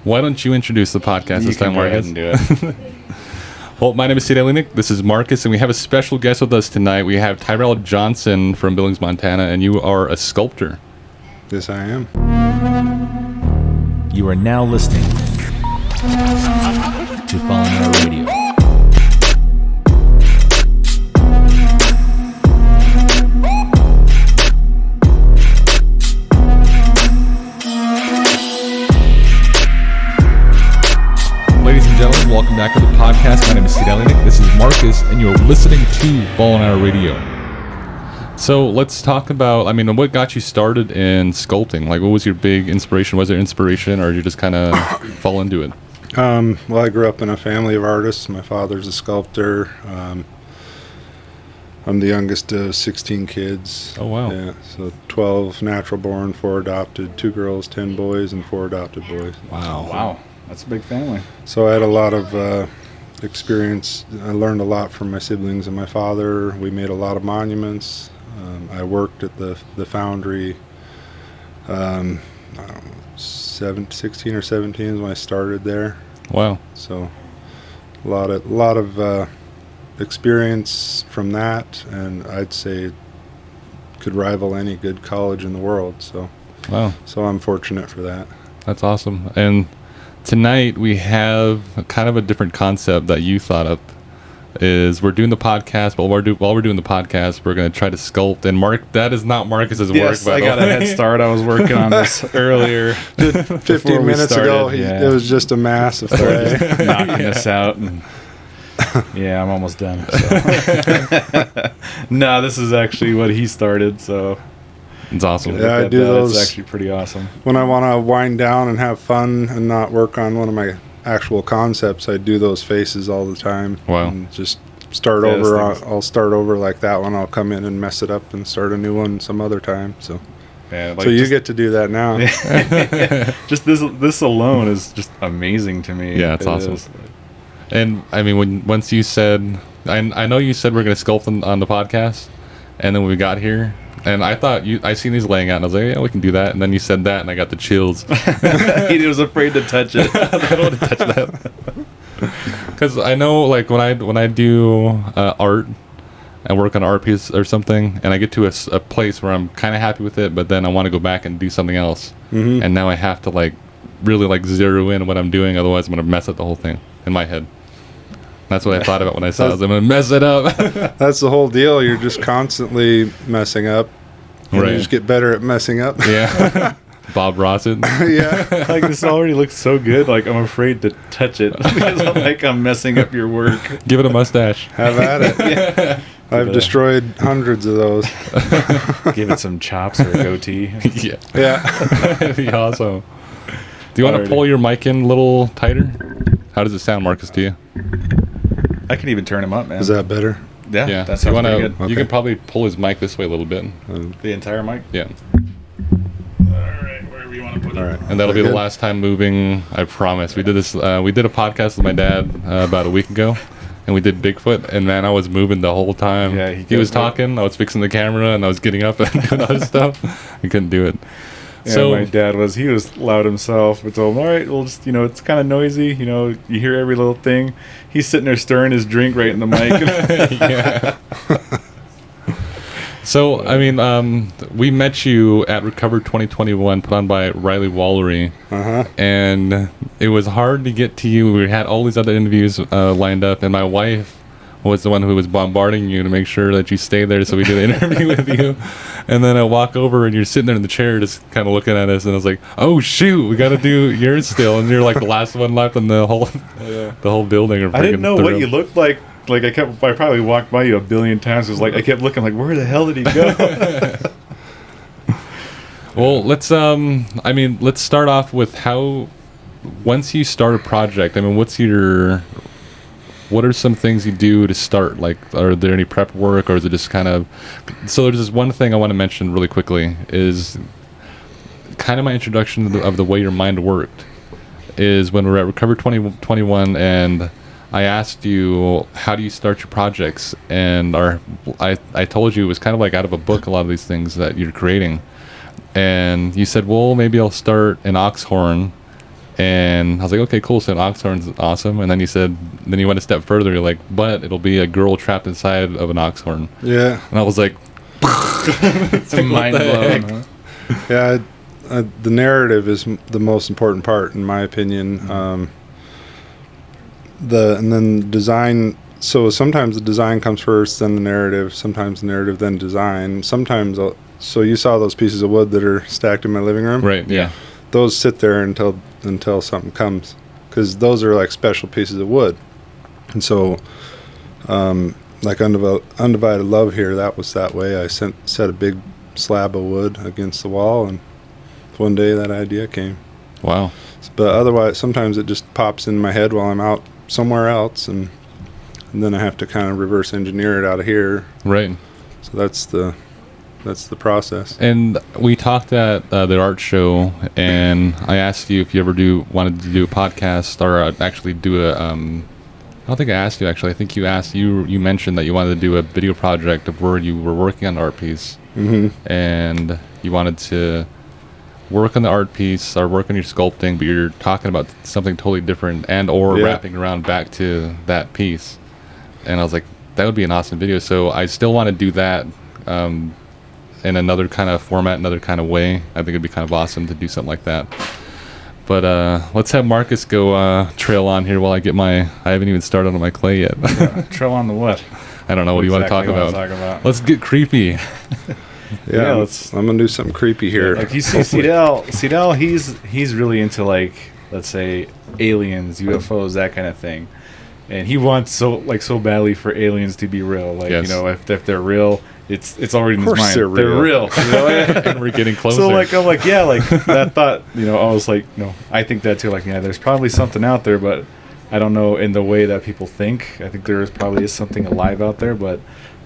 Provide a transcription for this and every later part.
Why don't you introduce the podcast this time, Markus? You can go ahead and do it. Well, my name is Cdale and this is Markus, and we have a special guest with us tonight. We have Tyrel Johnson from Billings, Montana, and you are a sculptor. Yes, I am. You are now listening to Falling Out Radio. Ladies and gentlemen, welcome back to the podcast. My name is Cdale and this is Markus, and you're listening to Falling Out Radio. So let's talk about, what got you started in sculpting? Like, what was your big inspiration? Was there inspiration, or did you just kind of fall into it? Well, I grew up in a family of artists. My father's a sculptor. I'm the youngest of 16 kids. Oh, wow. Yeah, so 12 natural born, 4 adopted, 2 girls, 10 boys, and 4 adopted boys. Wow. That's a big family. So I had a lot of experience. I learned a lot from my siblings and my father. We made a lot of monuments. I worked at the foundry. I don't know, 16 or 17 is when I started there. Wow. So a lot of experience from that, and I'd say could rival any good college in the world. So Wow. So I'm fortunate for that. That's awesome. And tonight we have kind of a different concept that you thought up. Is we're doing the podcast, but while we're doing the podcast, we're going to try to sculpt. And that is not Markus's work. Yes, I got a head start. I was working on this earlier. 15 minutes ago, it was just a mass of clay. Knocking this out. And yeah, I'm almost done. So. No, this is actually what he started, so it's awesome. Yeah, I do those. It's actually pretty awesome. When I want to wind down and have fun and not work on one of my actual concepts, I do those faces all the time. Wow. And just start over. I'll start over like that one. I'll come in and mess it up and start a new one some other time. So, yeah, so you get to do that now. Just this alone is just amazing to me. Yeah, it's awesome. And once you said, I know you said we're going to sculpt on the podcast, and then when we got here, and I thought I seen these laying out, and I was like, yeah, we can do that. And then you said that, and I got the chills. He was afraid to touch it. I don't want to touch that. Because I know, like, when I do art and work on an art piece or something, and I get to a place where I'm kind of happy with it, but then I want to go back and do something else. Mm-hmm. And now I have to, like, really, like, zero in on what I'm doing. Otherwise, I'm going to mess up the whole thing in my head. That's what I thought about when I saw it. I'm going to mess it up. That's the whole deal. You're just constantly messing up. Right. You just get better at messing up. Yeah. Bob Ross it. Yeah. Like, this already looks so good. Like, I'm afraid to touch it because I'm messing up your work. Give it a mustache. Have at it. Yeah. I've destroyed hundreds of those. Give it some chops or a goatee. Yeah. Yeah. That'd be awesome. Do you want to pull your mic in a little tighter? How does it sound, Markus, to you? I can even turn him up, man. Is that better? Yeah, that sounds pretty good. You Okay. can probably pull his mic this way a little bit. The entire mic? Yeah. Alright, wherever you want to put it. All right. And that'll be Good. the last time moving, I promise. We did this. We did a podcast with my dad about a week ago, and we did Bigfoot. And man, I was moving the whole time. Yeah, he was talking. I was fixing the camera, and I was getting up and doing other stuff. I couldn't do it. Yeah, So my dad was loud himself. We told him, all right, we'll just, it's kind of noisy. You hear every little thing. He's sitting there stirring his drink right in the mic. Yeah. So, we met you at Recover 2021, put on by Riley Wallery. Uh-huh. And it was hard to get to you. We had all these other interviews lined up, and my wife was the one who was bombarding you to make sure that you stayed there so we did an interview with you. And then I walk over, and you're sitting there in the chair just kind of looking at us, and I was like, oh, shoot, we got to do yours still. And you're like the last one left in the whole building. Or I didn't know what room. you looked like. Like, I probably walked by you a billion times. It was like, I kept looking like, where the hell did he go? Well, let's start off with how, once you start a project, what are some things you do to start? Like, are there any prep work, or is it just kind of... So there's this one thing I want to mention really quickly is kind of my introduction of the way your mind worked is when we were at Recover 2021, and I asked you, how do you start your projects? And I told you it was kind of like out of a book, a lot of these things that you're creating. And you said, well, maybe I'll start an ox horn and And I was like, okay, cool. So an ox horn's awesome. And then then you went a step further. You're like, but it'll be a girl trapped inside of an ox horn. Yeah. And I was like, It's mind blown. Huh? Yeah, the narrative is the most important part, in my opinion. And then design. So sometimes the design comes first, then the narrative. Sometimes the narrative, then design. Sometimes, so you saw those pieces of wood that are stacked in my living room, right? Yeah. Those sit there until something comes, because those are like special pieces of wood. And so, like Undivided Love here, that was that way. I set a big slab of wood against the wall, and one day that idea came. Wow. But otherwise, sometimes it just pops in my head while I'm out somewhere else, and then I have to kind of reverse engineer it out of here. Right. So that's the process. And we talked at the art show, and I asked you if you ever wanted to do a podcast, or actually do a. I don't think I asked you, actually. I think you asked. You mentioned that you wanted to do a video project of where you were working on an art piece, and you wanted to work on the art piece or work on your sculpting, but you're talking about something totally different, or wrapping around back to that piece. And I was like, that would be an awesome video. So I still want to do that in another kind of format, another kind of way. I think it'd be kind of awesome to do something like that. But let's have Markus go trail on here while I haven't even started on my clay yet. Trail on the what? I don't know. What do you want to talk about? Let's get creepy. Yeah, I'm gonna do something creepy here. Like you see Cdale, he's really into, like, let's say aliens, UFOs, that kind of thing. And he wants so badly for aliens to be real. Like, yes. You know, if they're real, it's already in his mind. They're real. You know? And we're getting closer. So I'm like, yeah, like that thought, I was like, no, I think that too. Like, yeah, there's probably something out there, but I don't know in the way that people think. I think there probably is something alive out there, but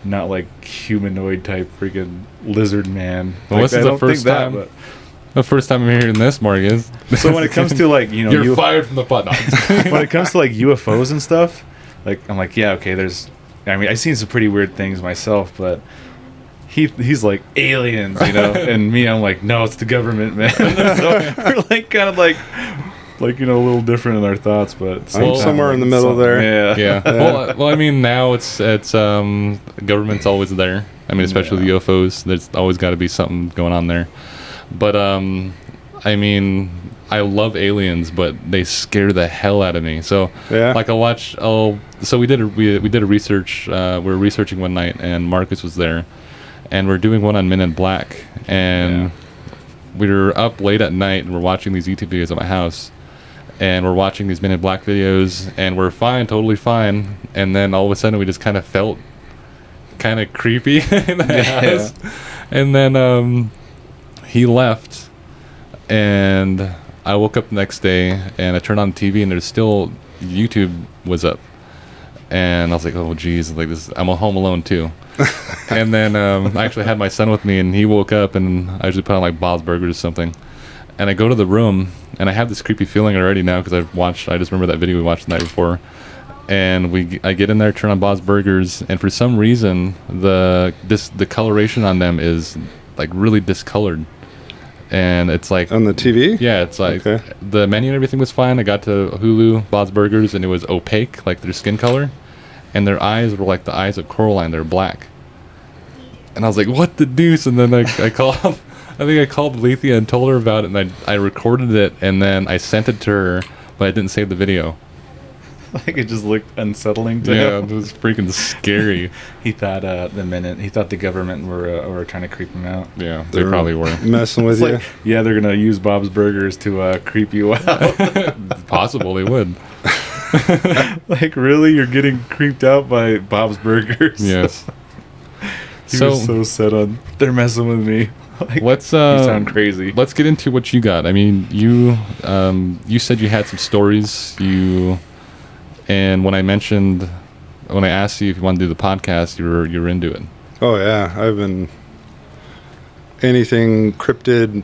not like humanoid type freaking lizard man. Well, Like, this is the first time. but The first time I'm hearing this, Markus. so when it comes to, like, you're fired from the pod. When it comes to, like, UFOs and stuff, like, I'm like, yeah, okay, I've seen some pretty weird things myself, but he's like, aliens, and me, I'm like, no, it's the government, man. So we're like kind of like a little different in our thoughts, but I'm somewhere in the middle there. Yeah. Well, I mean, now it's government's always there. I mean, especially the UFOs. There's always got to be something going on there. But I mean, I love aliens, but they scare the hell out of me. So like so we did a research. We were researching one night, and Markus was there, and we're doing one on Men in Black, and we were up late at night, and we're watching these YouTube videos at my house, and we're watching these Men in Black videos, and we're fine, totally fine, and then all of a sudden we just kind of felt kind of creepy in the house, and then he left, and I woke up the next day, and I turned on the TV, and there's still YouTube was up, and I was like, oh geez, like this, I'm home alone too. And then I actually had my son with me, and he woke up, and I usually put on like Bob's Burgers or something, and I go to the room, and I have this creepy feeling already now because I just remember that video we watched the night before, and I get in there, turn on Bob's Burgers, and for some reason the coloration on them is like really discolored. And it's like on the TV? Yeah, it's like the menu and everything was fine. I got to Hulu, Bob's Burgers, and it was opaque, like their skin color. And their eyes were like the eyes of Coraline. They're black. And I was like, what the deuce? And then I called, I think I called Lethea and told her about it. And I recorded it, and then I sent it to her, but I didn't save the video. Like, it just looked unsettling to him. Yeah, it was freaking scary. He thought the government were trying to creep him out. Yeah, they probably were messing with you. Like, yeah, they're gonna use Bob's Burgers to creep you out. Possible they would. Like, really, you're getting creeped out by Bob's Burgers? Yes. He was so set on they're messing with me. Like, you sound crazy. Let's get into what you got. I mean, you said you had some stories. And when I asked you if you wanted to do the podcast, you were into it. Oh yeah, I've been anything cryptid,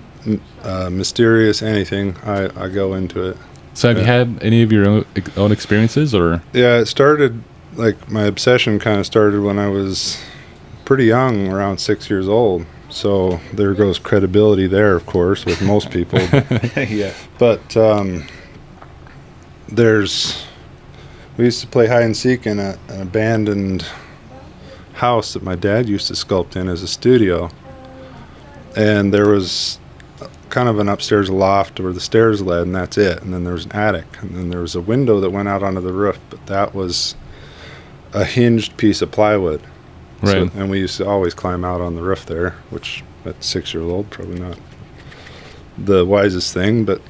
mysterious, anything. I go into it. So have you had any of your own experiences, or? Yeah, it started, like, my obsession kind of started when I was pretty young, around 6 years old. So there goes credibility there, of course, with most people. Yeah. But we used to play hide and seek in an abandoned house that my dad used to sculpt in as a studio. And there was kind of an upstairs loft where the stairs led, and that's it. And then there was an attic, and then there was a window that went out onto the roof, but that was a hinged piece of plywood. Right. So, and we used to always climb out on the roof there, which at 6-year-old probably not the wisest thing, but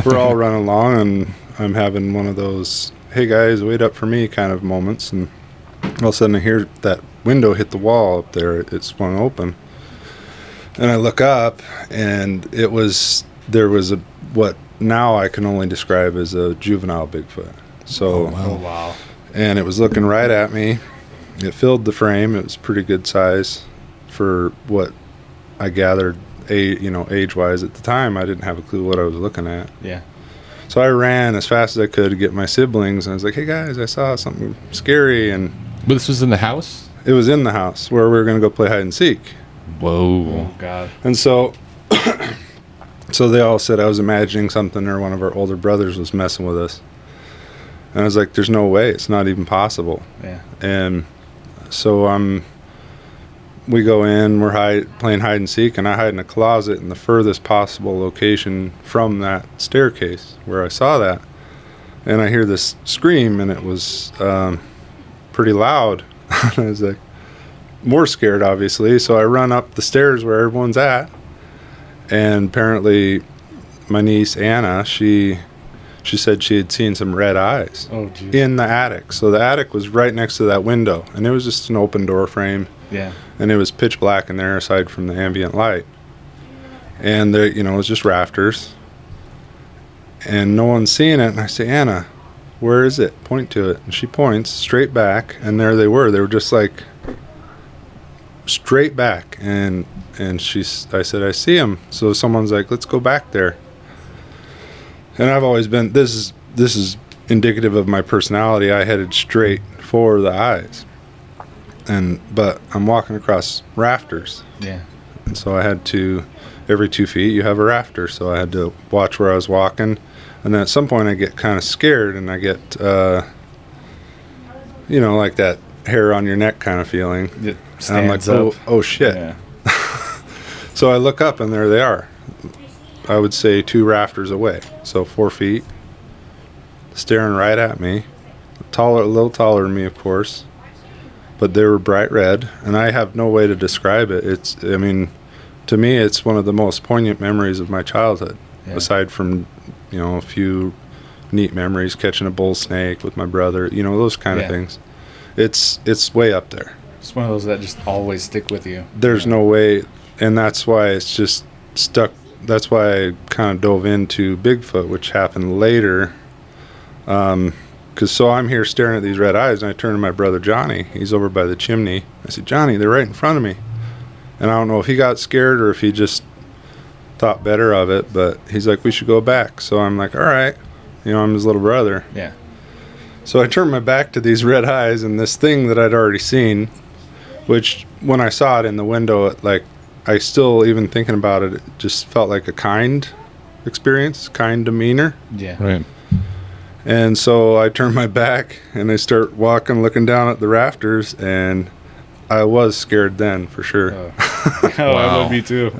we're all running along, and I'm having one of those, hey guys, wait up for me kind of moments, and all of a sudden I hear that window hit the wall up there. It swung open. And I look up, and there was what now I can only describe as a juvenile Bigfoot. So, Oh, wow. and it was looking right at me. It filled the frame. It was pretty good size for what I gathered, age-wise at the time. I didn't have a clue what I was looking at. Yeah. So I ran as fast as I could to get my siblings, and I was like, hey guys, I saw something scary. And But this was in the house? it was in the house where we were going to go play hide and seek. Whoa. Oh, God. And so so they all said I was imagining something, or one of our older brothers was messing with us. And I was like, there's no way. It's not even possible. Yeah. And so we go in, we're playing hide and seek, and I hide in a closet in the furthest possible location from that staircase where I saw that. And I hear this scream, and it was pretty loud. I was like, more scared, obviously. So I run up the stairs where everyone's at. And apparently my niece, Anna, she said she had seen some red eyes Oh, geez. in the attic. So the attic was right next to that window. And it was just an open door frame. Yeah. And it was pitch black in there aside from the ambient light. And there, it was just rafters. And no one's seeing it. And I say, Anna, where is it? Point to it. And she points straight back. And there they were. They were just like straight back. And I said, I see him. So someone's like, let's go back there. And I've always been, this is indicative of my personality. I headed straight for the eyes. But I'm walking across rafters. Yeah. And so I had to, every 2 feet you have a rafter. So I had to watch where I was walking. And then at some point I get kind of scared, and I get, like that hair on your neck kind of feeling. It And I'm like, stands up. oh shit. Yeah. So I look up, and there they are. I would say 2 rafters away. So 4 feet. Staring right at me. A little taller than me, of course. But they were bright red, and I have no way to describe it. To me, it's one of the most poignant memories of my childhood. Yeah. Aside from, a few neat memories, catching a bull snake with my brother, those kind of things. It's way up there. It's one of those that just always stick with you. There's no way, and that's why it's just stuck. That's why I kind of dove into Bigfoot, which happened later. So I'm here staring at these red eyes, and I turn to my brother Johnny. He's over by the chimney. I said, Johnny, they're right in front of me. And I don't know if he got scared or if he just thought better of it, but he's like, we should go back. So I'm like, all right. I'm his little brother. Yeah. So I turned my back to these red eyes and this thing that I'd already seen, which when I saw it in the window, I still, even thinking about it, it just felt like a kind experience, kind demeanor. Yeah. Right. And so I turned my back and I start walking, looking down at the rafters, and I was scared then, for sure. I Wow. would be too.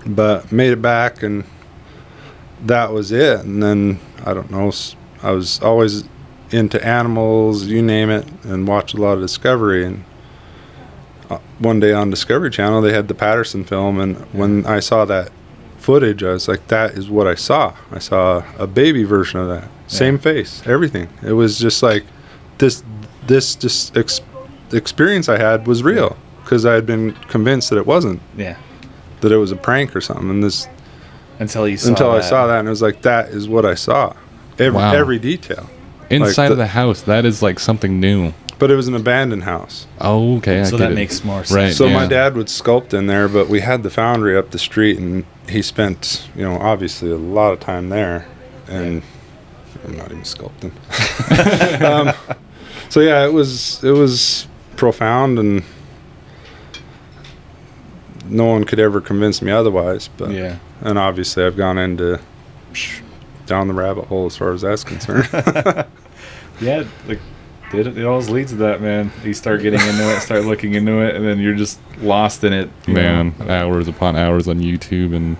But made it back, and that was it. And then, I don't know, I was always into animals, you name it, and watched a lot of Discovery. And one day on Discovery Channel, they had the Patterson film, and when I saw that footage, I was like, that is what I saw. I saw a baby version of that. Same face, everything. It was just like this experience I had was real, because I had been convinced that it wasn't, Yeah. that it was a prank or something. And Until I saw that, and it was like, that is what I saw. Wow. Every detail. Inside of the house, that is like something new. But it was an abandoned house. Oh, okay. So that makes more sense. Right. So yeah. my dad would sculpt in there, but we had the foundry up the street, and he spent, obviously a lot of time there. And I'm not even sculpting. So yeah, it was profound, and no one could ever convince me otherwise. But Yeah. and obviously I've gone into down the rabbit hole as far as that's concerned. Yeah, like it always leads to that, man. You start getting into it, start looking into it, and then you're just lost in it. Man, hours upon hours on YouTube. And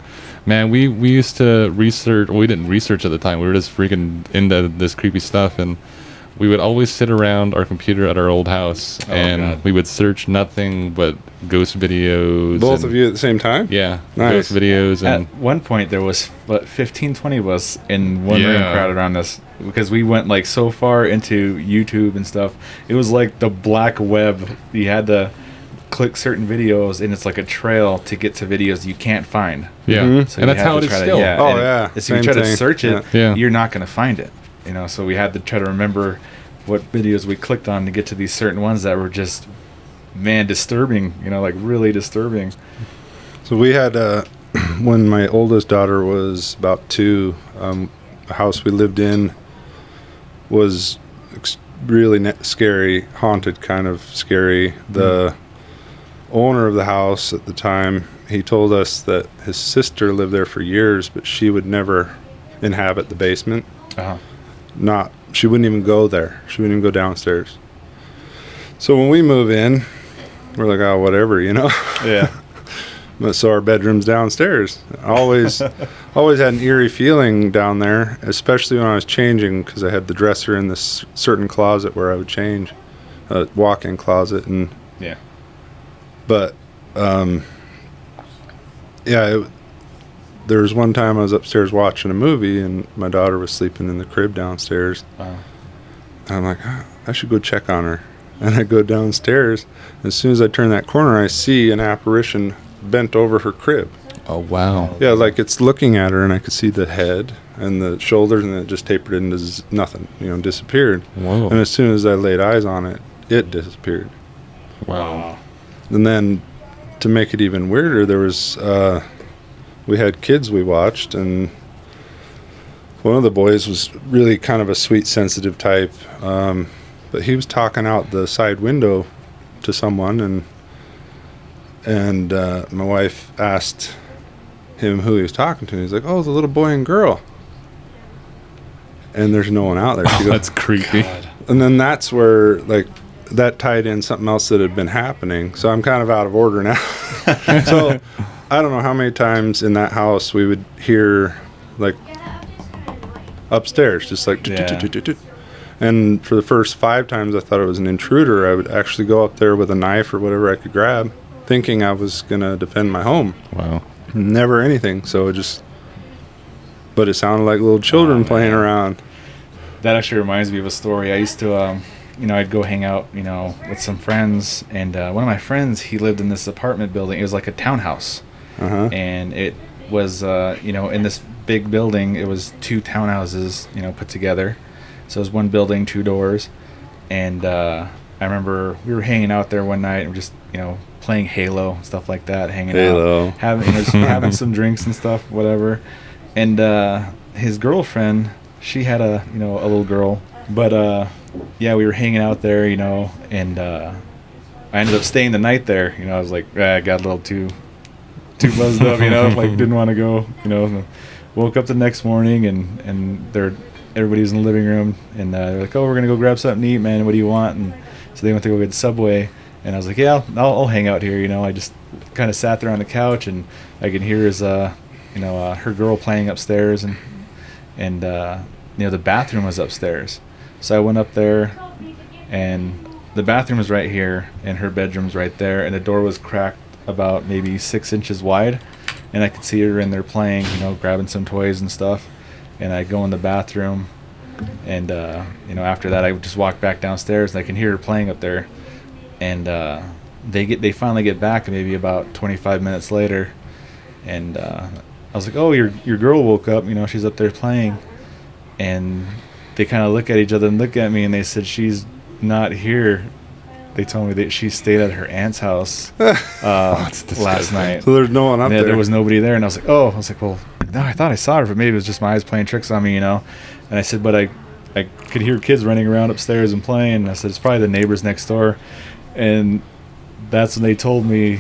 man, we used to research. Well, we didn't research at the time. We were just freaking into this creepy stuff, and we would always sit around our computer at our old house, and we would search nothing but ghost videos. Both of you at the same time? Yeah, Nice. ghost videos. And At one point, there was 15, 20 of us in one room crowded around us because we went like so far into YouTube and stuff. It was like the black web. You had to click certain videos, and it's like a trail to get to videos you can't find. yeah, Mhm. So and you that's have how to it is try to- still. yeah. Oh, and yeah. if you Same try to thing. search it, Yeah. you're not going to find it. So we had to try to remember what videos we clicked on to get to these certain ones that were just, man, disturbing. Like really disturbing. So we had, when my oldest daughter was about 2, the house we lived in was really scary, haunted kind of scary. The owner of the house at the time, he told us that his sister lived there for years, but she would never inhabit the basement. Uh-huh. She wouldn't even go there. She wouldn't even go downstairs. So when we move in, we're like, oh, whatever, Yeah. But so our bedroom's downstairs. Always had an eerie feeling down there, especially when I was changing, because I had the dresser in this certain closet where I would change, a walk-in closet, and Yeah. but there was one time I was upstairs watching a movie, and my daughter was sleeping in the crib downstairs. Uh-huh. And I'm like, I should go check on her. And I go downstairs. As soon as I turn that corner, I see an apparition bent over her crib. Oh wow. Yeah, like it's looking at her, and I could see the head and the shoulders, and it just tapered into nothing, disappeared. Whoa. And as soon as I laid eyes on it, it disappeared. Wow. And then to make it even weirder, there was, we had kids we watched, and one of the boys was really kind of a sweet, sensitive type, but he was talking out the side window to someone, and my wife asked him who he was talking to. He's like, oh, the little boy and girl. And there's no one out there. She goes, That's creepy. God. and then that's where, like, that tied in something else that had been happening. So I'm kind of out of order now. So I don't know how many times in that house we would hear, like, upstairs, just like, Yeah. "Tut-tut-tut-tut-tut." And for the first 5 times I thought it was an intruder. I would actually go up there with a knife or whatever I could grab, thinking I was going to defend my home. Wow. Never anything. So but it sounded like little children playing around. That actually reminds me of a story. I used to, I'd go hang out, with some friends, and one of my friends, he lived in this apartment building. It was like a townhouse, Uh-huh. and it was, in this big building, it was 2 townhouses, put together. So it was one building, 2 doors, and I remember we were hanging out there one night and just, playing Halo, stuff like that, hanging Halo. out, having some drinks and stuff, whatever. And his girlfriend, she had a little girl, but we were hanging out there, and I ended up staying the night there. I was like, I got a little too buzzed up, like didn't want to go, Woke up the next morning, and everybody was in the living room, and they're like, oh, we're gonna go grab something to eat, man. What do you want? And so they went to go get Subway, and I was like, yeah, I'll hang out here. I just kind of sat there on the couch, and I could hear his her girl playing upstairs, and the bathroom was upstairs. So I went up there, and the bathroom was right here, and her bedroom's right there, and the door was cracked about maybe 6 inches wide, and I could see her in there playing, grabbing some toys and stuff. And I go in the bathroom, and after that I just walk back downstairs, and I can hear her playing up there. And they finally get back maybe about 25 minutes later, and I was like, oh, your girl woke up, she's up there playing. And they kind of look at each other and look at me, and they said, she's not here. They told me that she stayed at her aunt's house last night. So there's no one up Yeah, there. there was nobody there, and I was like, well, no, I thought I saw her, but maybe it was just my eyes playing tricks on me, And I said, but I could hear kids running around upstairs and playing. And I said, it's probably the neighbors next door. And that's when they told me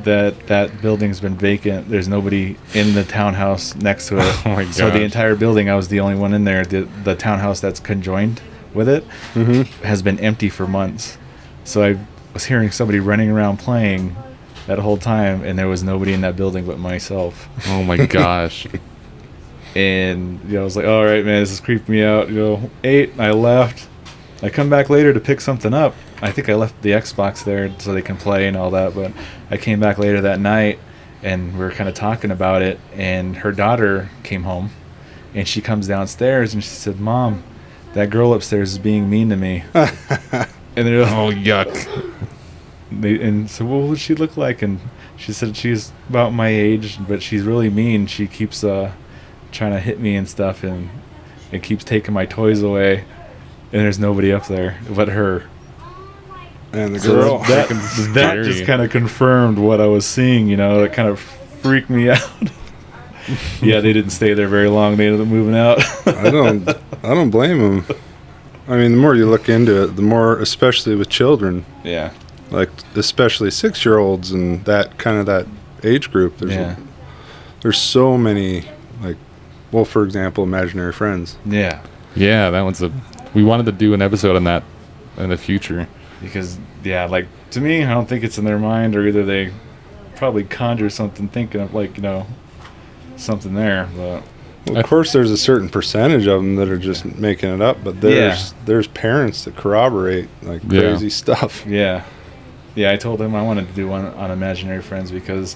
that building's been vacant. There's nobody in the townhouse next to it. Oh my So the gosh. entire building, I was the only one in there. The townhouse that's conjoined with it has been empty for months. So I was hearing somebody running around playing that whole time, and there was nobody in that building but myself. Oh my gosh. And I was like, all right, man, this is creeping me out. 8, I left. I come back later to pick something up. I think I left the Xbox there so they can play and all that, but I came back later that night, and we were kind of talking about it, and her daughter came home, and she comes downstairs, and she said, Mom, that girl upstairs is being mean to me. And they're Oh, yuck. and so what would she look like? And she said she's about my age, but she's really mean. She keeps trying to hit me and stuff, and it keeps taking my toys away, and there's nobody up there but her. And the So girl. that scary. just kind of confirmed what I was seeing. It kind of freaked me out. Yeah, they didn't stay there very long. They ended up moving out. I don't blame them. I mean, the more you look into it, the more, especially with children, Yeah. like especially 6-year-olds and that age group. There's so many, like, well, for example, imaginary friends. Yeah. Yeah, that one's we wanted to do an episode on that in the future. Because, like, to me, I don't think it's in their mind, or either they probably conjure something thinking of, like, something there. But Well, of course, there's a certain percentage of them that are just making it up, but there's parents that corroborate like crazy stuff. yeah, I told him I wanted to do one on imaginary friends because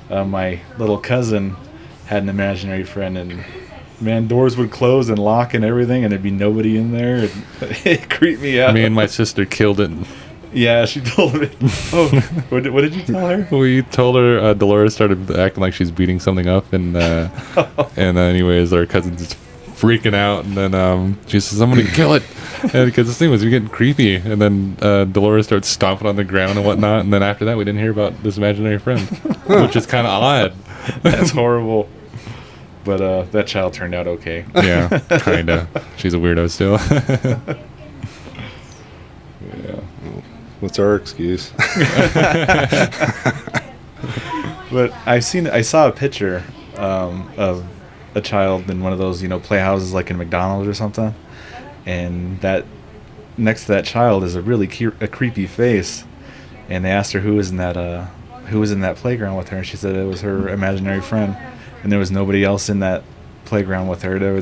my little cousin had an imaginary friend, and man, doors would close and lock and everything, and there'd be nobody in there. And it creeped me out. Me and my sister killed it. Yeah, she told me. Oh, what did you tell her? We told her Dolores started acting like she's beating something up, and anyways, our cousin's just freaking out, and then she says, "I'm gonna kill it," and because this thing was getting creepy, and then Dolores started stomping on the ground and whatnot, and then after that, we didn't hear about this imaginary friend, which is kind of odd. That's horrible. But that child turned out okay. Yeah, kinda. She's a weirdo still. Yeah. What's our excuse? But I saw a picture of a child in one of those, playhouses like in McDonald's or something, and that next to that child is a really a creepy face, and they asked her who was in that playground with her, and she said it was her imaginary friend, and there was nobody else in that playground with her. They were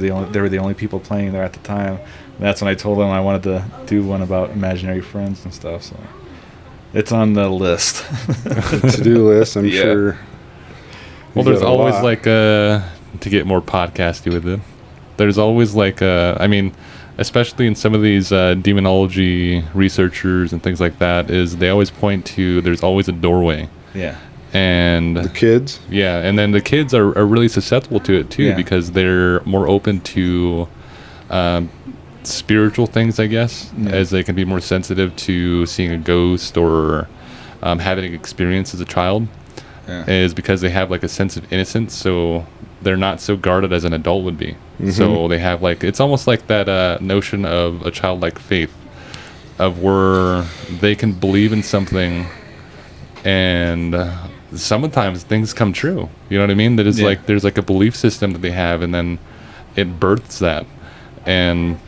the only people playing there at the time. And that's when I told them I wanted to do one about imaginary friends and stuff. So it's on the list. To-do list, I'm sure. Well, there's always to get more podcasty with it. There's always especially in some of these demonology researchers and things like that, is they always point to there's always a doorway. Yeah. And the kids. Yeah, and then the kids are really susceptible to it too, because they're more open to spiritual things, I guess, as they can be more sensitive to seeing a ghost or having an experience as a child. Is because they have like a sense of innocence, so they're not so guarded as an adult would be. Mm-hmm. So they have it's almost like that notion of a childlike faith, of where they can believe in something, and sometimes things come true. You know what I mean? That is there's like a belief system that they have, and then it births that. And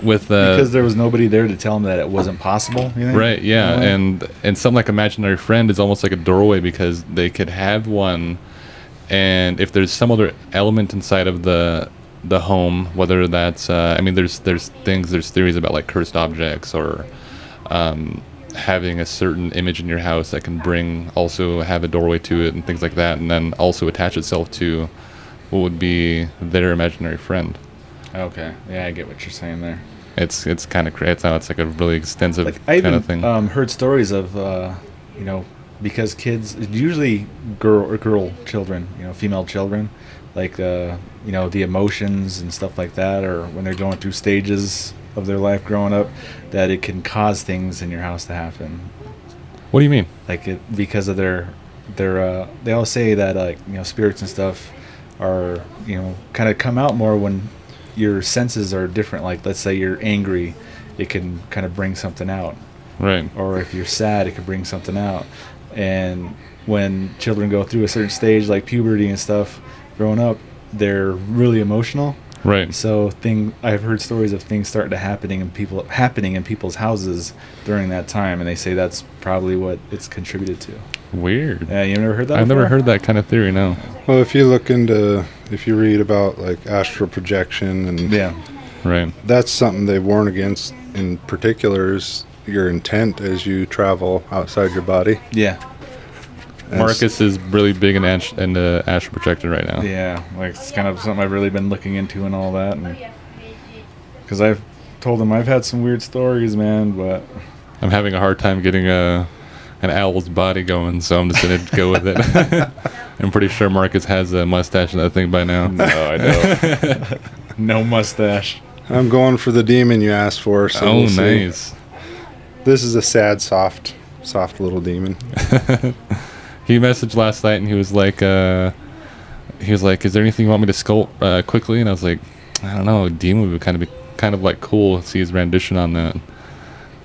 with because there was nobody there to tell them that it wasn't possible, you know? Right, yeah. And something like imaginary friend is almost like a doorway, because they could have one, and if there's some other element inside of the home, whether that's there's theories about like cursed objects, or having a certain image in your house that can have a doorway to it and things like that, and then also attach itself to what would be their imaginary friend. Okay, yeah, I get what you're saying there. It's kind of crazy. It's like a really extensive I kind of thing. Heard stories of because kids, usually girl children, female children, like the emotions and stuff like that, or when they're going through stages of their life growing up, that it can cause things in your house to happen. What do you mean? Because of their they all say that spirits and stuff are kind of come out more when your senses are different. Like, let's say you're angry, it can kind of bring something out. Right. Or if you're sad, it can bring something out. And when children go through a certain stage like puberty and stuff, growing up, they're really emotional. Right. So I've heard stories of things starting to happening in people's houses during that time, and they say that's probably what it's contributed to. Weird. Yeah, you never heard that? I've before? never heard that kind of theory. No. Well, if you read about like astral projection and Yeah. Right. that's something they warn against in particular is your intent as you travel outside your body. Yeah. And Markus is really big into astral projection right now. Yeah, like it's kind of something I've really been looking into and all that, because I've told him I've had some weird stories, man. But I'm having a hard time getting an owl's body going, so I'm just gonna go with it. I'm pretty sure Markus has a mustache and that thing by now. no, I don't. No mustache. I'm going for the demon you asked for. So Oh, we'll see. nice. This is a sad, soft little demon. He messaged last night and he was like, "Is there anything you want me to sculpt quickly?" And I was like, "I don't know. Demon would be kind of like cool to see his rendition on that."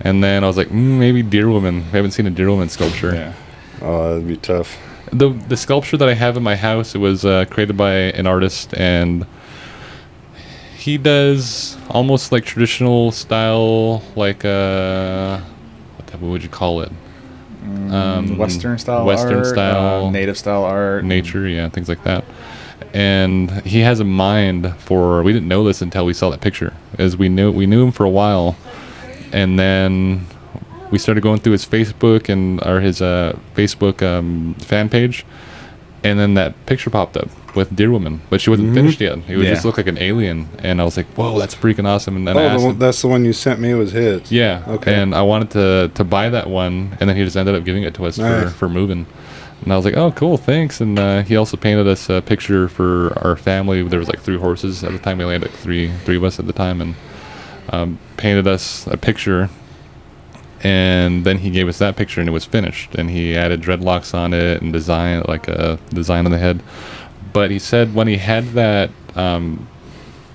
And then I was like, maybe Deer Woman. I haven't seen a Deer Woman sculpture. Yeah. Oh, that'd be tough. The sculpture that I have in my house, it was created by an artist, and he does almost like traditional style, like what would you call it? Western style Western art, style, native style art, nature, yeah, things like that. And he has a mind for. We didn't know this until we saw that picture, as we knew him for a while, and then we started going through his Facebook his Facebook fan page, and then that picture popped up with Deer Woman, but she wasn't finished yet. It would just look like an alien, and I was like, "Whoa, that's freaking awesome!" And then I asked him, that's the one you sent me was his. yeah, Okay. and I wanted to buy that one, and then he just ended up giving it to us Nice. for moving. And I was like, "Oh, cool, thanks." And he also painted us a picture for our family. There was like 3 horses at the time. We only had like three of us at the time, and painted us a picture. And then he gave us that picture, and it was finished. And he added dreadlocks on it and design on the head. But he said when he had that,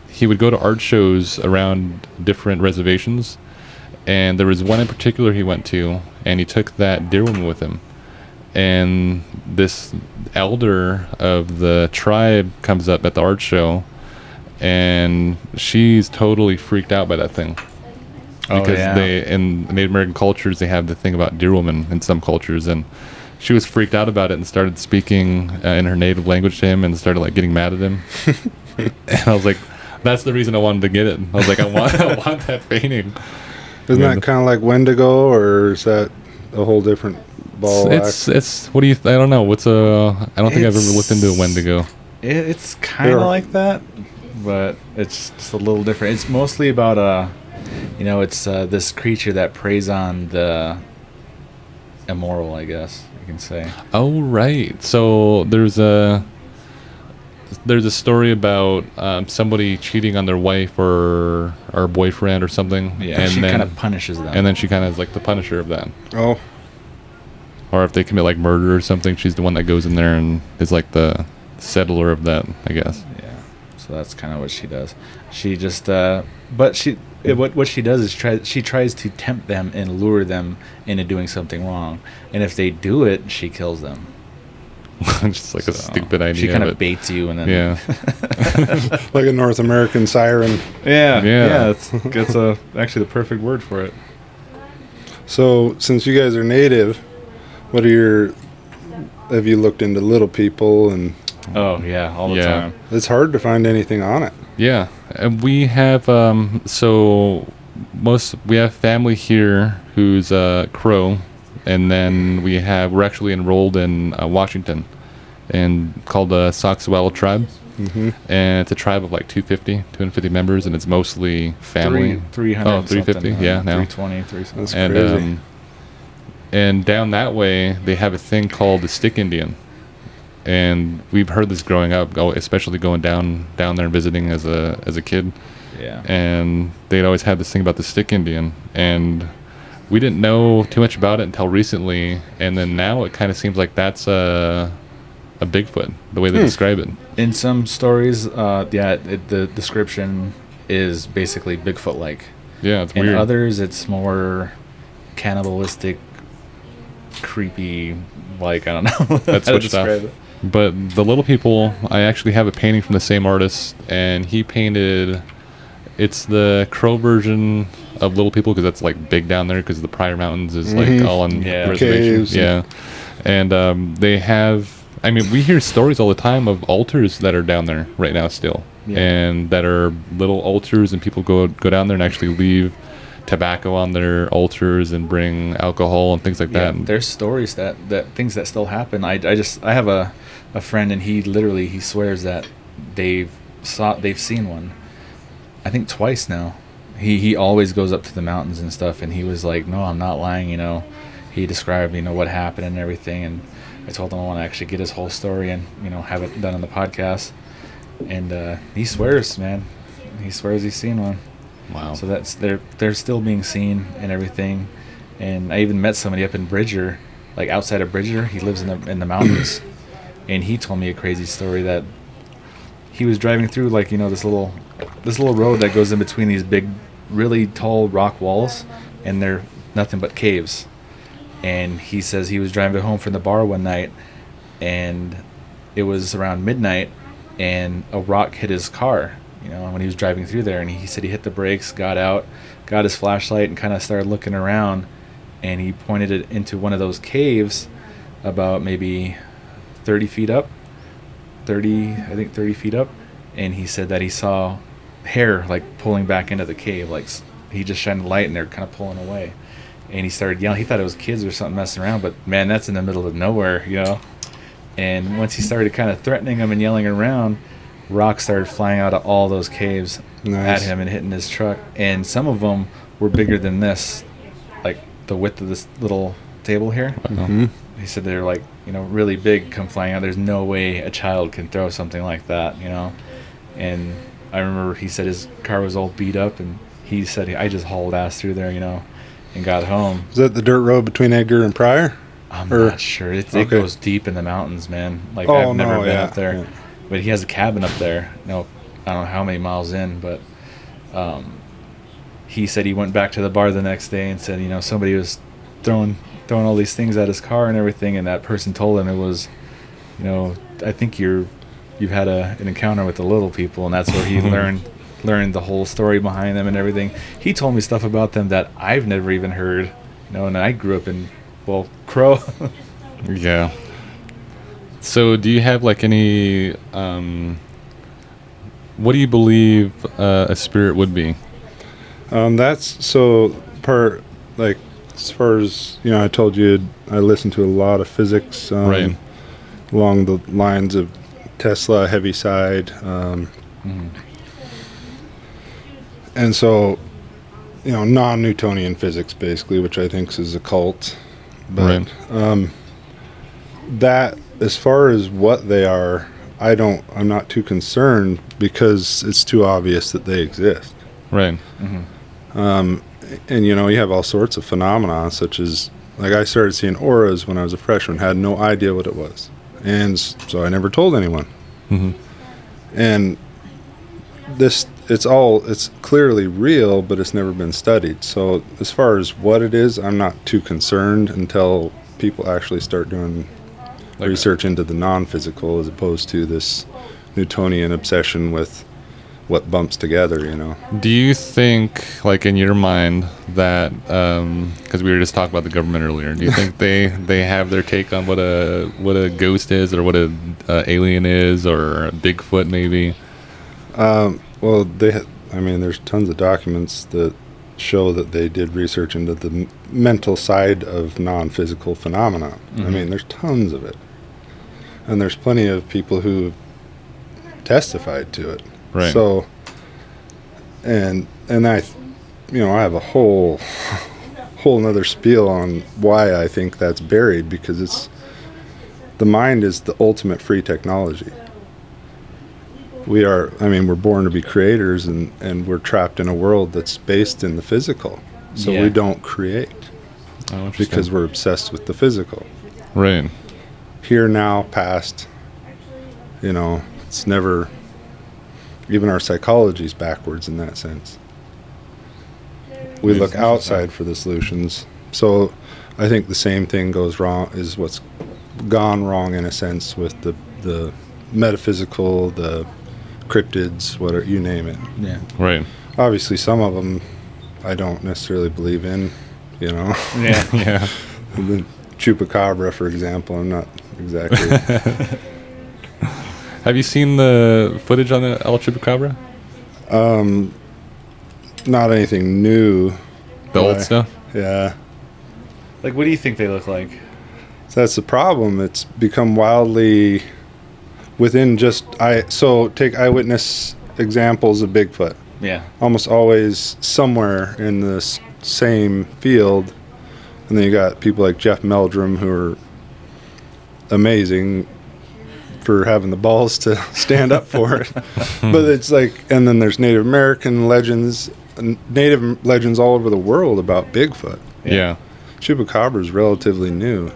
he would go to art shows around different reservations, and there was one in particular he went to, and he took that deer woman with him. And this elder of the tribe comes up at the art show, and she's totally freaked out by that thing. Because in Native American cultures, they have the thing about deer woman in some cultures, and she was freaked out about it and started speaking in her native language to him and started like getting mad at him. And I was like, that's the reason I wanted to get it. I was like, I want that painting. Isn't that kind of like Wendigo, or is that a whole different ball? It's what do you? I don't know. I don't think I've ever looked into a Wendigo. It's kind of like that, but it's just a little different. It's mostly about it's this creature that preys on the immoral, I guess you can say. Oh, right. So there's a story about somebody cheating on their wife or boyfriend or something. Yeah, and she then kind of punishes them. And then she kind of is like the punisher of that. Oh. Or if they commit like murder or something, she's the one that goes in there and is like the settler of that, I guess. Yeah. So that's kind of what she does. She just, what she does is she tries to tempt them and lure them into doing something wrong. And if they do it, she kills them. Just like a stupid idea. She kind of baits you and then like a North American siren. Yeah. That's actually the perfect word for it. So since you guys are native, have you looked into little people? And oh yeah, all the time. It's hard to find anything on it. Yeah, and we have we have family here who's Crow, and then we're actually enrolled in Washington, and called the Soxwell tribe, and it's a tribe of like 250 members, and it's mostly family. 300. 350. Yeah, now 320. 3something. That's and crazy. And down that way they have a thing called the Stick Indian. And we've heard this growing up, especially going down there and visiting as a kid. Yeah. And they'd always had this thing about the Stick Indian, and we didn't know too much about it until recently. And then now it kind of seems like that's a Bigfoot, the way they describe it. In some stories, the description is basically Bigfoot-like. Yeah, it's In weird. others, it's more cannibalistic creepy, like, I don't know That's how to switched off. describe it. But the little people, I actually have a painting from the same artist, and he painted. It's the crow version of Little People because that's like big down there because the Pryor Mountains is like all on Yeah. reservation. Caves Yeah, and they have. I mean, we hear stories all the time of altars that are down there right now still, Yeah. and that are little altars, and people go down there and actually leave tobacco on their altars and bring alcohol and things like Yeah, that. there's stories that things that still happen. I have a friend, and he swears that they've seen one. I think twice now. He always goes up to the mountains and stuff, and he was like, "No, I'm not lying." He described what happened and everything, and I told him I want to actually get his whole story and have it done on the podcast. And he swears, man. He swears he's seen one. Wow. So they're still being seen and everything. And I even met somebody up in Bridger, like outside of Bridger. He lives in the mountains, and he told me a crazy story that he was driving through this little road that goes in between these big, really tall rock walls, and they're nothing but caves. And he says he was driving home from the bar one night, and it was around midnight, and a rock hit his car. When he was driving through there, and he said he hit the brakes, got out, got his flashlight, and kind of started looking around, and he pointed it into one of those caves about maybe 30 feet up, 30 feet up, and he said that he saw hair like pulling back into the cave, like he just shined the light and they're kind of pulling away, and he started yelling. He thought it was kids or something messing around, but man, that's in the middle of nowhere, And once he started kind of threatening him and yelling around, rocks started flying out of all those caves Nice. at him and hitting his truck, and some of them were bigger than this, like the width of this little table here. Mhm. He said they're like really big, come flying out. There's no way a child can throw something like that, And I remember he said his car was all beat up, and he said I just hauled ass through there, and got home. Is that the dirt road between Edgar and Pryor? I'm Or- not sure. It okay. goes deep in the mountains, man. Like Oh, I've never no, been yeah, up there. yeah. But he has a cabin up there. I don't know how many miles in, but he said he went back to the bar the next day and said, somebody was throwing all these things at his car and everything, and that person told him it was, I think you've had an encounter with the little people, and that's where he learned the whole story behind them and everything. He told me stuff about them that I've never even heard, and I grew up in Crow. Yeah. So, do you have like any? What do you believe a spirit would be? That's so part like as far as I told you I listened to a lot of physics Right. along the lines of Tesla, Heaviside, and so non-Newtonian physics basically, which I think is a cult. But that as far as what they are, I'm not too concerned because it's too obvious that they exist. Right. And you have all sorts of phenomena, such as like I started seeing auras when I was a freshman, had no idea what it was, and so I never told anyone. Mm-hmm. And it's clearly real, but it's never been studied. So as far as what it is, I'm not too concerned until people actually start doing research into the non-physical as opposed to this Newtonian obsession with what bumps together, Do you think, like in your mind, that because we were just talking about the government earlier, do you think they have their take on what a ghost is, or what a alien is, or a Bigfoot maybe? Well, there's tons of documents that show that they did research into the mental side of non-physical phenomena. Mm-hmm. There's tons of it, and there's plenty of people who testified to it. Right. So, and I have a whole nother spiel on why I think that's buried, because the mind is the ultimate free technology. We're born to be creators, and we're trapped in a world that's based in the physical. So Yeah. we don't create Oh, interesting. because we're obsessed with the physical. Right. Here, now, past, it's never, even our psychology is backwards in that sense. We look outside for the solutions, So I think the same thing goes wrong, is what's gone wrong in a sense with the metaphysical, the cryptids, whatever, you name it. Yeah. Right. Obviously, some of them I don't necessarily believe in, you know. Yeah. Yeah. The Chupacabra, for example, I'm not exactly. Have you seen the footage on the El Chupacabra? Not anything new. The old Why? stuff? Yeah. Like, what do you think they look like? So that's the problem. It's become wildly within just so take eyewitness examples of Bigfoot. Yeah. Almost always somewhere in this same field. And then you got people like Jeff Meldrum, who are amazing for having the balls to stand up for it. But it's like, and then there's Native American legends, Native legends all over the world about Bigfoot. Yeah. Chupacabra is relatively new.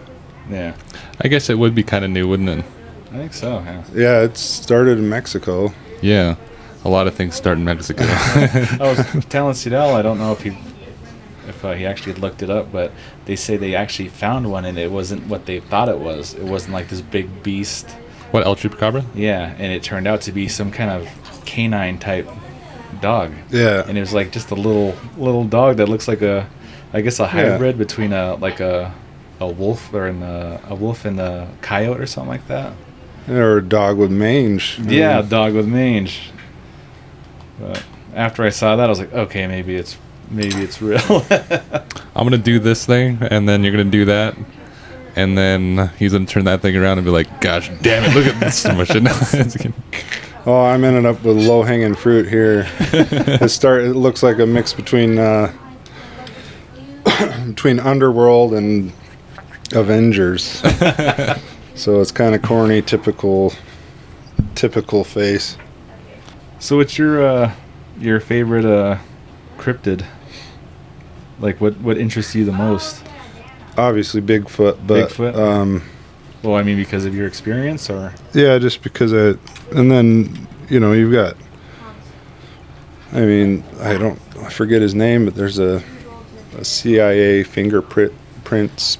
Yeah. I guess it would be kind of new, wouldn't it? I think so, yeah. Yeah, it started in Mexico. Yeah. A lot of things start in Mexico. I was telling Cdale, I don't know if he actually had looked it up, but they say they actually found one and it wasn't what they thought it was. It wasn't like this big beast. What, El Chupacabra? Yeah, and it turned out to be some kind of canine type dog. Yeah. And it was like just a little dog that looks like a hybrid between a wolf and a coyote or something like that. Or a dog with mange. Yeah, a dog with mange. But after I saw that, I was like, okay, maybe it's real. I'm going to do this thing, and then you're going to do that. And then he's going to turn that thing around and be like, gosh damn it, look at this so much. Oh, I'm ending up with low-hanging fruit here. It looks like a mix between Underworld and Avengers. So it's kind of corny, typical face. So what's your favorite cryptid? Like what interests you the most? Obviously Bigfoot, but Bigfoot? Well, I mean, because of your experience, or? yeah, just because and then you've got. I mean, I forget his name, but there's a CIA fingerprint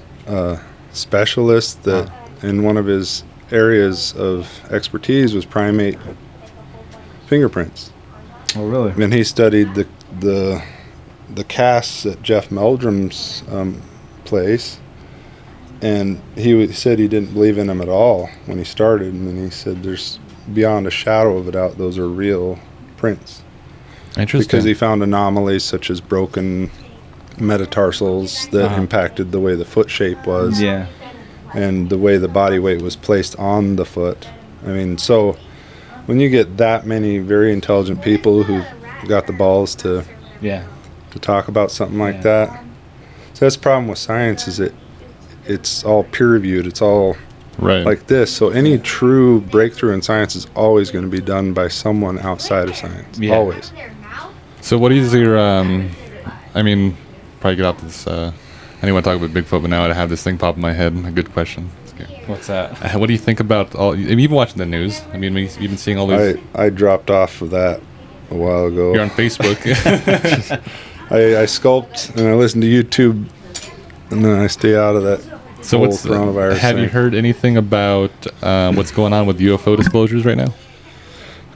specialist that, in one of his areas of expertise, was primate fingerprints. Oh, really? And he studied the casts at Jeff Meldrum's place, and he said he didn't believe in them at all when he started, and then he said there's beyond a shadow of a doubt those are real prints. Interesting. Because he found anomalies such as broken metatarsals that impacted the way the foot shape was. Yeah. And the way the body weight was placed on the foot. I mean, so when you get that many very intelligent people who got the balls to talk about something like that, so that's the problem with science, is it's all peer reviewed. It's all like this. So any true breakthrough in science is always going to be done by someone outside of science. Yeah. Always. So what is your, I mean, probably get off this, I didn't want to talk about Bigfoot, but now I have this thing pop in my head. A good question. What's that? What do you think about all, have you been watching the news? I mean, you've been seeing all these. I dropped off of that a while ago. You're on Facebook. I sculpt and I listen to YouTube, and then I stay out of that. So whole what's coronavirus have you thing. heard anything about what's going on with UFO disclosures right now?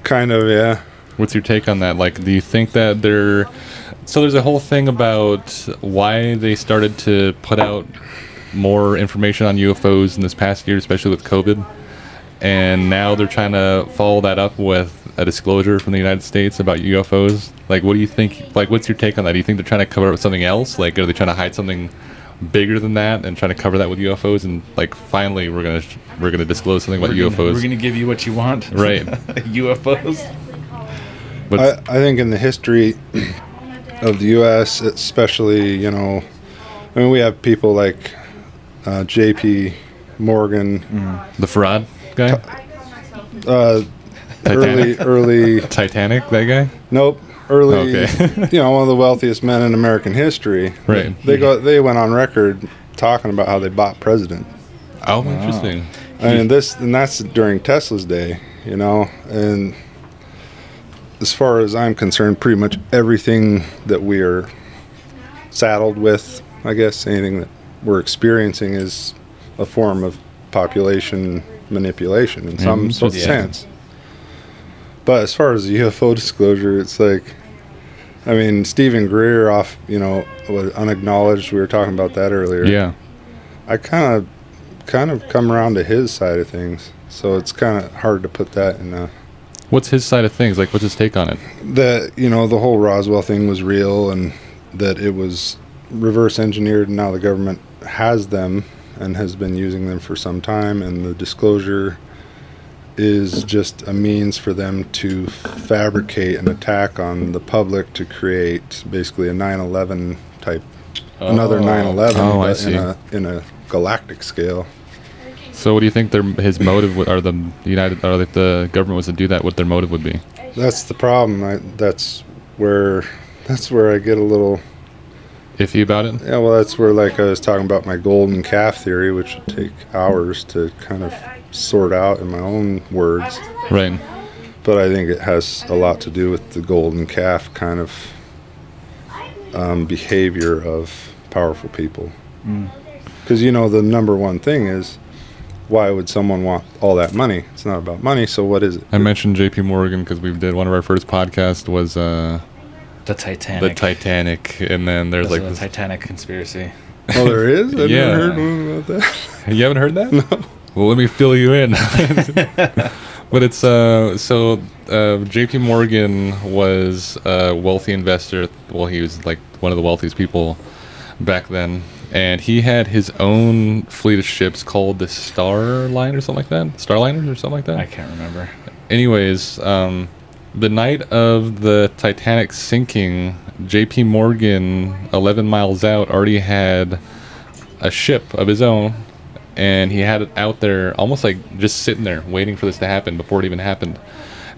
Kind of, yeah. What's your take on that? Like, do you think that so there's a whole thing about why they started to put out more information on UFOs in this past year, especially with COVID, and now they're trying to follow that up with a disclosure from the United States about UFOs. Like, what do you think? Like, what's your take on that? Do you think they're trying to cover up something else? Like, are they trying to hide something bigger than that and trying to cover that with UFOs? And like, finally, we're gonna disclose something about UFOs. We're gonna give you what you want, right? UFOs. But I think in the history of the U.S., especially, I mean, we have people like J.P. Morgan, the fraud guy, early Titanic, that guy. Nope. Early, Okay. one of the wealthiest men in American history. Right. They went on record talking about how they bought president. Oh, interesting. I mean, that's during Tesla's day, and as far as I'm concerned, pretty much everything that we are saddled with I guess anything that we're experiencing is a form of population manipulation in some sort of sense. But as far as the UFO disclosure, it's like, I mean, Stephen Greer was unacknowledged. We were talking about that earlier. Yeah. I kind of come around to his side of things, so it's kind of hard to put that in a... What's his side of things? Like, what's his take on it? That, the whole Roswell thing was real, and that it was reverse engineered, and now the government has them and has been using them for some time, and the disclosure is just a means for them to fabricate an attack on the public to create basically a 9/11 type, another 9/11, I but see. in a galactic scale. So, what do you think his motive or if the government was to do that, what their motive would be? That's the problem. That's where I get a little Iffy about it? Yeah, well, that's where, like I was talking about my golden calf theory, which would take hours to kind of sort out in my own words. Right. But I think it has a lot to do with the golden calf kind of behavior of powerful people. Because, the number one thing is, why would someone want all that money? It's not about money, so what is it? I mentioned J.P. Morgan because we did one of our first podcasts was... The Titanic. The Titanic, and then there's the this... Titanic conspiracy. Oh, there is? I've Yeah. never heard one about that. You haven't heard that? No. Well, let me fill you in. But it's J.P. Morgan was a wealthy investor. Well, he was like one of the wealthiest people back then, and he had his own fleet of ships called the Starline or something like that. Starliners or something like that. I can't remember. Anyways, the night of the Titanic sinking, J.P. Morgan, 11 miles out, already had a ship of his own, and he had it out there almost like just sitting there waiting for this to happen before it even happened.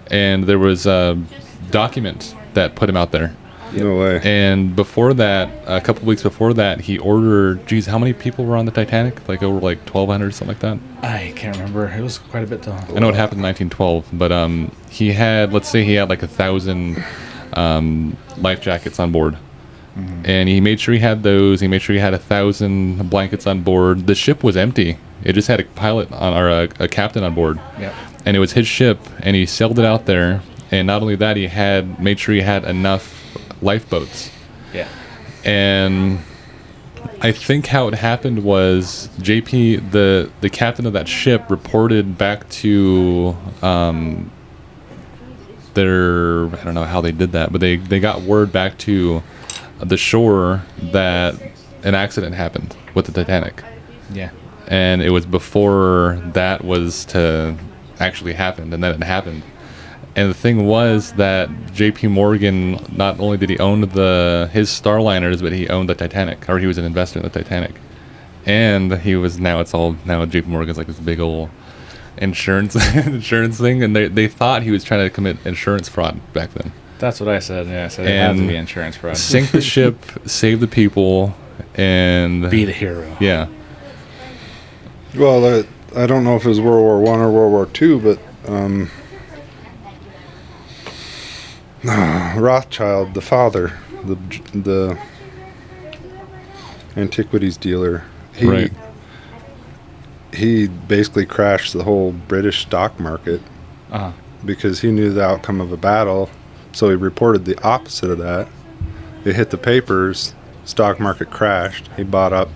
And there was a document that put him out there. No way. And before that, a couple weeks before that, he ordered, how many people were on the Titanic? Like over 1,200, something like that? I can't remember. It was quite a bit though. I know it happened in 1912, but he had, let's say he had 1,000 life jackets on board. Mm-hmm. And he made sure he had those. He made sure he had 1,000 blankets on board. The ship was empty. It just had a pilot or a captain on board. Yep. And it was his ship, and he sailed it out there. And not only that, he had made sure he had enough lifeboats. Yeah. And I think how it happened was JP, the captain of that ship, reported back to I don't know how they did that, but they got word back to the shore that an accident happened with the Titanic. Yeah. And it was before that was to actually happen, and then it happened. And the thing was that J.P. Morgan, not only did he own his Starliners, but he owned the Titanic, or he was an investor in the Titanic. And now J.P. Morgan's like this big old insurance thing, and they thought he was trying to commit insurance fraud back then. That's what I said. Yeah, I said it had to be insurance fraud. Sink the ship, save the people, and be the hero. Yeah. Well, I don't know if it was World War I or World War II, but Rothschild, the father, the antiquities dealer, he basically crashed the whole British stock market because he knew the outcome of a battle, so he reported the opposite of that. It hit the papers, stock market crashed, he bought up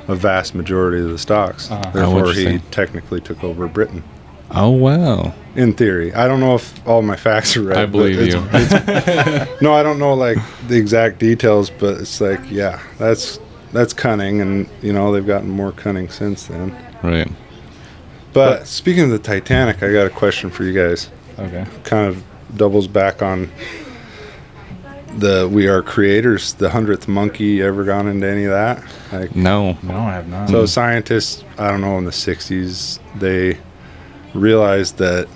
a vast majority of the stocks. Therefore, he technically took over Britain. Oh, wow. In theory. I don't know if all my facts are right. I believe you. No, I don't know the exact details, but it's that's cunning, and they've gotten more cunning since then. Right. But speaking of the Titanic, I got a question for you guys. Okay. Kind of doubles back on the We Are Creators, the 100th monkey. Ever gone into any of that? No, I have not. So scientists, I don't know, in the 60s, they realized that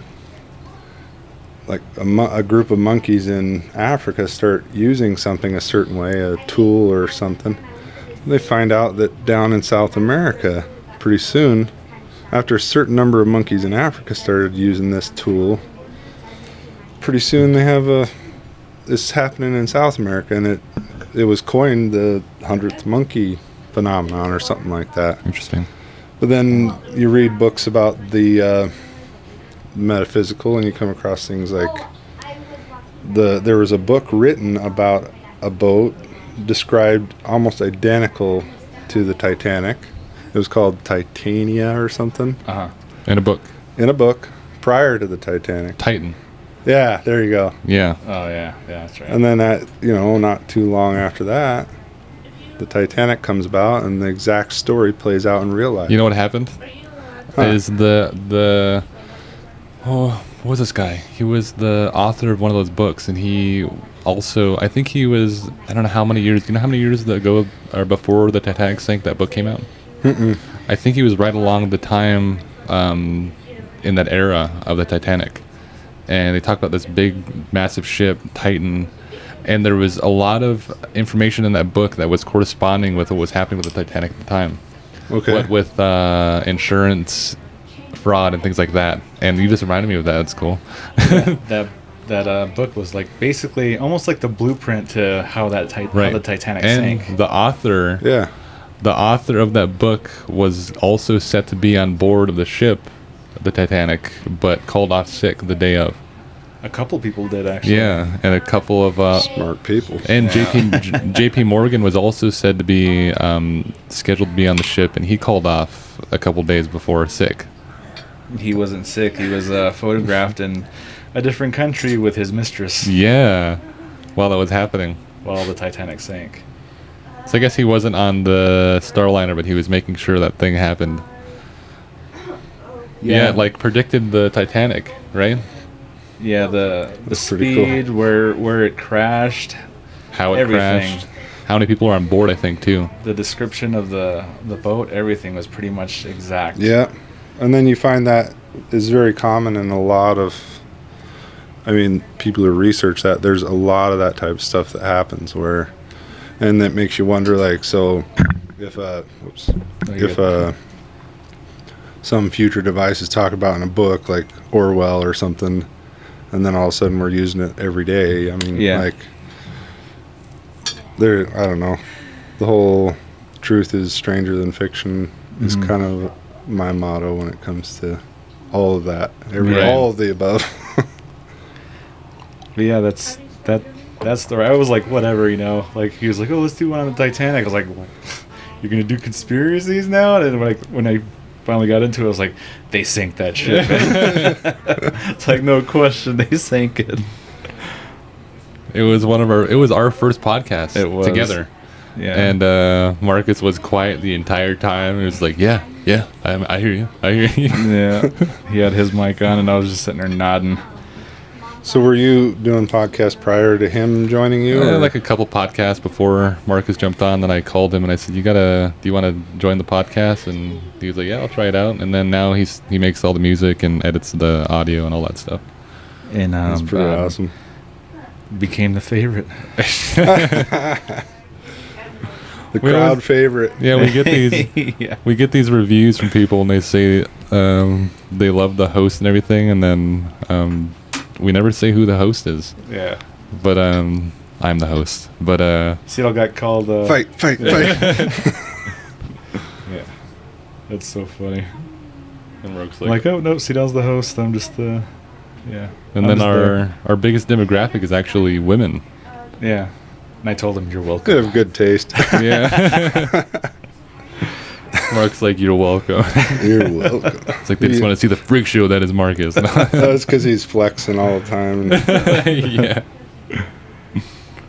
a group of monkeys in Africa start using something a certain way, a tool or something. They find out that down in South America, pretty soon, after a certain number of monkeys in Africa started using this tool, pretty soon they have this happening in South America, and it was coined the 100th monkey phenomenon or something like that. Interesting. But then you read books about the metaphysical, and you come across things like there was a book written about a boat described almost identical to the Titanic. It was called Titania or something. In a book. In a book prior to the Titanic. Titan. Yeah, there you go. Yeah. Oh yeah, that's right. And then not too long after that, the Titanic comes about, and the exact story plays out in real life. You know what happened? Is the what was this guy? He was the author of one of those books, and he also, I think he was, I don't know how many years. Do you know how many years ago or before the Titanic sank that book came out? Mm-mm. I think he was right along the time in that era of the Titanic, and they talk about this big, massive ship, Titan. And there was a lot of information in that book that was corresponding with what was happening with the Titanic at the time. Okay. What with insurance fraud and things like that. And you just reminded me of that. It's cool. That book was like basically almost like the blueprint to how how the Titanic and sank. the author of that book was also set to be on board of the ship, the Titanic, but called off sick the day of. A couple people did actually. Yeah, and a couple of smart people. And JP Morgan was also said to be scheduled to be on the ship, and he called off a couple days before sick. He wasn't sick. He was photographed in a different country with his mistress. Yeah, while that was happening. While the Titanic sank. So I guess he wasn't on the Starliner, but he was making sure that thing happened. Yeah, like predicted the Titanic, right? Yeah, the That's pretty speed, cool. where it crashed, How it everything. crashed. How many people are on board, I think, too. The description of the boat, everything was pretty much exact. Yeah. And then you find that is very common in a lot of, people who research that, there's a lot of that type of stuff that happens and that makes you wonder, like, so if some future device is talked about in a book, like Orwell or something, and then all of a sudden we're using it every day. I don't know. The whole truth is stranger than fiction is kind of my motto when it comes to all of that. All of the above. But yeah, that's the I was like, whatever, like he was like, oh, let's do one on the Titanic. I was like, what? You're gonna do conspiracies now? And like when I finally got into it, I was like, they sank that ship. It's like, no question, they sank it. It was our first podcast together. Yeah. And Marcus was quiet the entire time. He was like, yeah, I hear you. Yeah. He had his mic on, and I was just sitting there nodding. So were you doing podcasts prior to him joining you? Like a couple podcasts before Marcus jumped on. Then I called him and I said, do you want to join the podcast? And he was like, yeah, I'll try it out. And then now he makes all the music and edits the audio and all that stuff. And that's pretty awesome. Became the favorite. The crowd favorite. Yeah, we get these we get these reviews from people, and they say they love the host and everything, and then we never say who the host is. Yeah. But I'm the host. But Cdale got called fight. Yeah. That's so funny. And Roke's like, oh no, Cdale's the host. I'm just yeah. And then our biggest demographic is actually women. Yeah. And I told him, you're welcome. You have good taste. Yeah. Mark's like, you're welcome. You're welcome. It's like they just want to see the freak show that is Marcus. That's because he's flexing all the time. Yeah.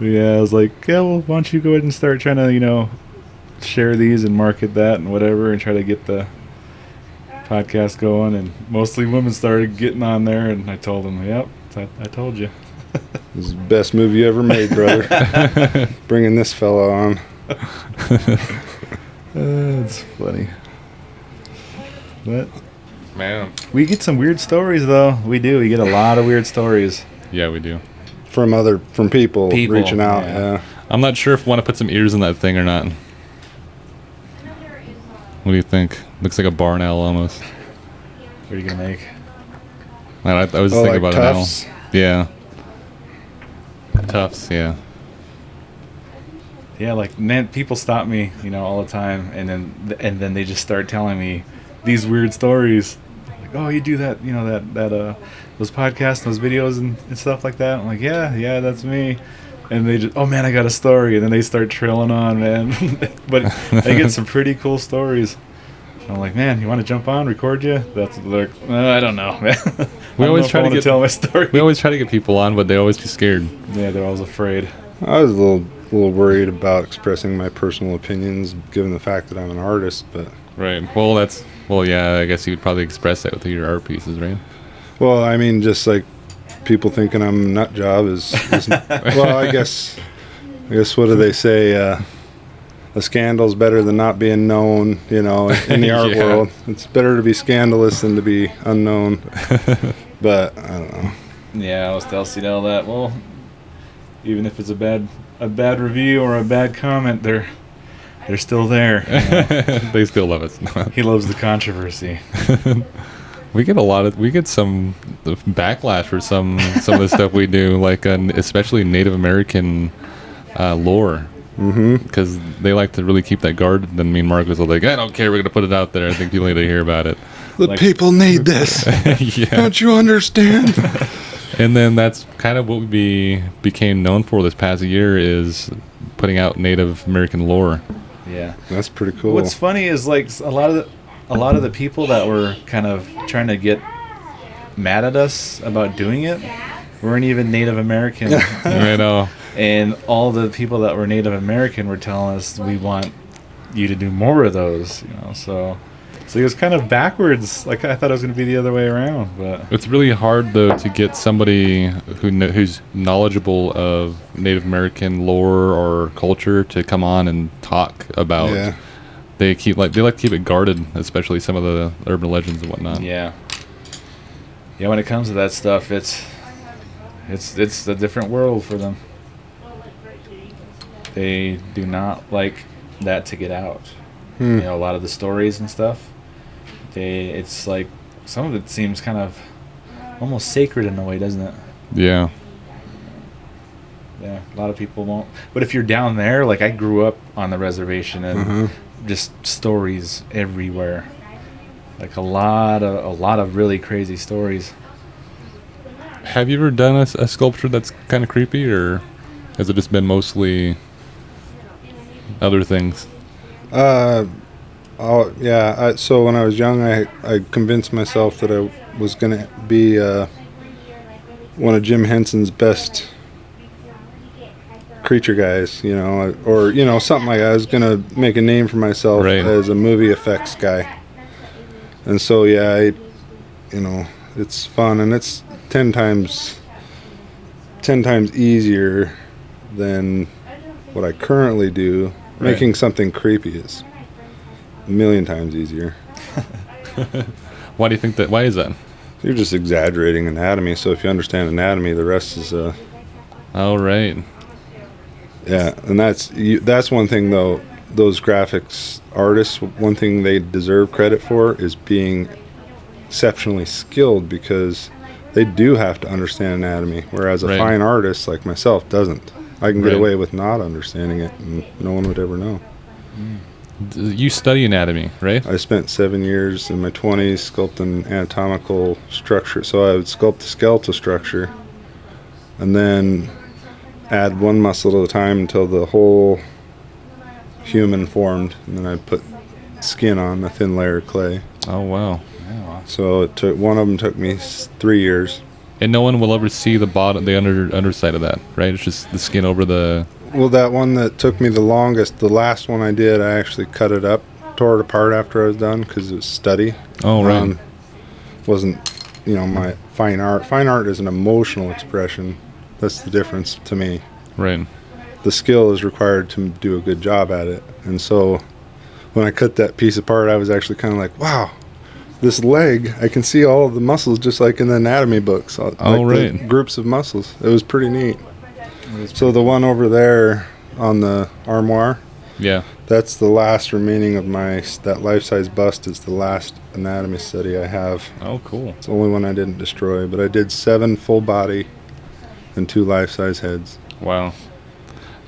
Yeah, I was like, yeah, well, why don't you go ahead and start trying to, share these and market that and whatever, and try to get the podcast going. And mostly women started getting on there, and I told them, yep, I told you. This is the best move you ever made, brother. Bringing this fella on. That's funny. But Man. we get some weird stories, though. We do. We get a lot of weird stories. Yeah, we do. From people reaching out. Yeah. I'm not sure if I want to put some ears in that thing or not. What do you think? Looks like a barn owl almost. What are you going to make? I was thinking about tufts? an owl. Yeah. Tufts, yeah. Yeah, like man, people stop me, all the time, and then they just start telling me these weird stories. Like, oh, you do that, those podcasts, those videos, and stuff like that. I'm like, yeah, that's me. And they just, oh man, I got a story, and then they start trailing on, man. But they get some pretty cool stories. I'm like, man, you want to jump on, record you? That's what they're like, I don't know, man. We always try to tell my story. We always try to get people on, but they always be scared. Yeah, they're always afraid. I was a little worried about expressing my personal opinions, given the fact that I'm an artist. But Right. Well, yeah. I guess you would probably express that with your art pieces, right? well, I mean, just like people thinking I'm a nut job is well, I guess what do they say? A scandal's better than not being known, in the art Yeah. world. It's better to be scandalous than to be unknown. But I don't know. Yeah, I always tell Cdale that. Well, even if it's a bad review or a bad comment, they're still there. They still love us. He loves the controversy. We get some backlash for some of the stuff we do, like especially Native American lore. Because they like to really keep that guarded. Then me and Marcus are like, I don't care, we're gonna put it out there. I think people need to hear about it. The people need this. Yeah. Don't you understand? And then that's kind of what we became known for this past year, is putting out Native American lore. Yeah. That's pretty cool. What's funny is like a lot of the people that were kind of trying to get mad at us about doing it weren't even Native American. I know. And all the people that were Native American were telling us, we want you to do more of those, So it was kind of backwards. Like I thought it was going to be the other way around, but It's really hard though to get somebody who's knowledgeable of Native American lore or culture to come on and talk about. Yeah. They like to keep it guarded, especially some of the urban legends and whatnot. yeah. When it comes to that stuff, it's a different world for them. They do not like that to get out. A lot of the stories and stuff. It's like some of it seems kind of almost sacred in a way, doesn't it? Yeah. Yeah, a lot of people won't. But if you're down there, like I grew up on the reservation and just stories everywhere. Like a lot of really crazy stories. Have you ever done a sculpture that's kind of creepy, or has it just been mostly other things? Oh yeah. So when I was young, I convinced myself that I was gonna be one of Jim Henson's best creature guys, or something like that. I was gonna make a name for myself as a movie effects guy. And so yeah, it's fun, and it's 10 times easier than what I currently do. Right. Making something creepy is a million times easier. Why do you think that? Why is that? You're just exaggerating anatomy, so if you understand anatomy, the rest is Oh, right. yeah. And that's one thing though. Those graphics artists, one thing they deserve credit for is being exceptionally skilled, because they do have to understand anatomy, whereas a Right. fine artist like myself doesn't. I can get Right. away with not understanding it, and no one would ever know. You study anatomy, right? I spent 7 years in my 20s sculpting anatomical structure. So I would sculpt the skeletal structure and then add one muscle at a time until the whole human formed. And then I'd put skin on, a thin layer of clay. Oh, wow. So one of them took me 3 years. And no one will ever see the bottom, the underside of that, right? It's just the skin over the. Well, that one that took me the longest, the last one I did, I actually cut it up, tore it apart after I was done because it was study. Oh, right. Wasn't, my fine art. Fine art is an emotional expression. That's the difference to me. Right. The skill is required to do a good job at it. And so when I cut that piece apart, I was actually kind of like, wow, this leg, I can see all of the muscles just like in the anatomy books. Like right. The groups of muscles. It was pretty neat. So the one over there on the armoire, Yeah. that's the last remaining of that life-size bust is the last anatomy study I have. Oh, cool. It's the only one I didn't destroy, but I did 7 full body and 2 life-size heads. Wow.